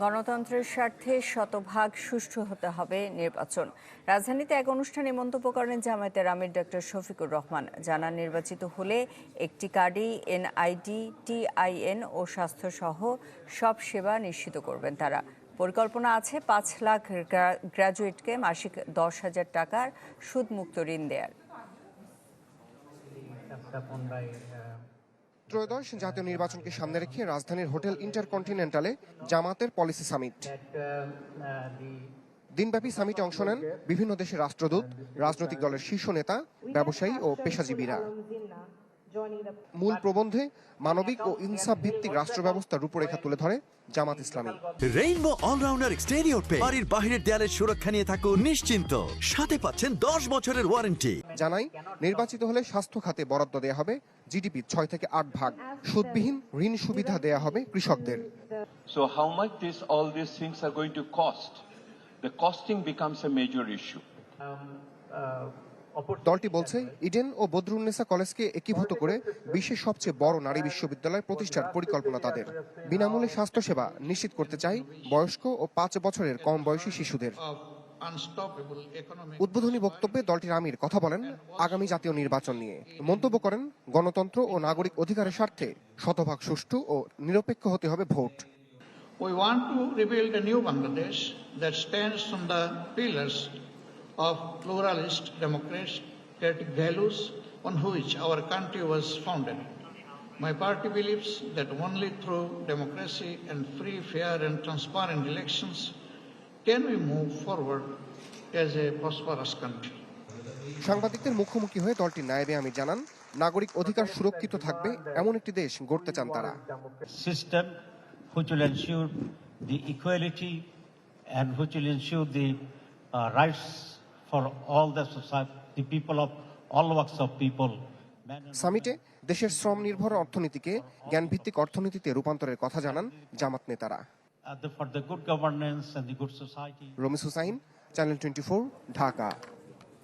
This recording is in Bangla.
গণতন্ত্রের স্বার্থে শতভাগ সুষ্ঠু হতে হবে নির্বাচন। রাজধানীতে এক অনুষ্ঠানে মন্তব্য করেন জামায়াতের আমির ডক্টর শফিকুর রহমান। জানান, নির্বাচিত হলে একটি কার্ডেই এনআইডি, টিআইএন ও স্বাস্থ্যসহ সব সেবা নিশ্চিত করবেন তারা। পরিকল্পনা আছে ৫ লাখ গ্র্যাজুয়েটকে মাসিক ১০,০০০ টাকার সুদমুক্ত ঋণ দেয়ার। ত্রয়োদশ জাতীয় নির্বাচনকে সামনে রেখে রাজধানীর হোটেল ইন্টারকন্টিনেন্টালে জামাতের পলিসি সামিট। দিনব্যাপী সামিটে অংশ নেন বিভিন্ন দেশের রাষ্ট্রদূত, রাজনৈতিক দলের শীর্ষ নেতা, ব্যবসায়ী ও পেশাজীবীরা। মূল প্রবন্ধে মানবিক ও ইনসাফ ভিত্তিক রাষ্ট্র ব্যবস্থার রূপরেখা তুলে ধরে Jamaat Islami. Rainbow allrounder exterior paint, বাড়ির বাহিরের দেয়ালের সুরক্ষা নিয়ে থাকুন নিশ্চিন্ত, সাথে পাচ্ছেন 10 বছরের ওয়ারেন্টি। জানাই, নির্বাচিত হলে স্বাস্থ্য খাতে বরাদ্দ দেয়া হবে জিডিপি 6 থেকে 8 ভাগ, সুদবিহীন ঋণ সুবিধা দেয়া হবে কৃষকদের। So how much all these things are going to cost? The costing becomes a major issue. দলটি বলছে, ইডেন ও বদরুন্নেসা কলেজকে একীভূত করে বিশ্বের সবচেয়ে বড় নারী বিশ্ববিদ্যালয় প্রতিষ্ঠার পরিকল্পনা তাদের। বিনামূল্যে স্বাস্থ্যসেবা নিশ্চিত করতে চাই বয়স্ক ও 5 বছরের কম বয়সী শিশুদের। উদ্বোধনী বক্তব্যে দলটির আমির কথা বলেন আগামী জাতীয় নির্বাচন নিয়ে। মন্তব্য করেন, গণতন্ত্র ও নাগরিক অধিকারের স্বার্থে শতভাগ সুষ্ঠু ও নিরপেক্ষ হতে হবে vote. We want to rebuild a new Bangladesh that stands on the pillars of pluralist democratic values on which our country was founded. My party believes that only through democracy and free, fair and transparent elections can we move forward as a prosperous country. সাংবাদিকদের মুখোমুখি হয়ে দলটির নায়েবে আমির জানান, নাগরিক অধিকার সুরক্ষিত থাকবে এমন একটি দেশ গড়তে চান তারা। System which will ensure the equality and which will ensure the rights for all the society, the people of all walks of people. সামিটে দেশের শ্রম নির্ভর অর্থনীতিকে জ্ঞানভিত্তিক অর্থনীতিতে রূপান্তরের কথা জানান জামাত নেতারা। For the good governance and the good society. Ramis Hussain, channel 24, Dhaka.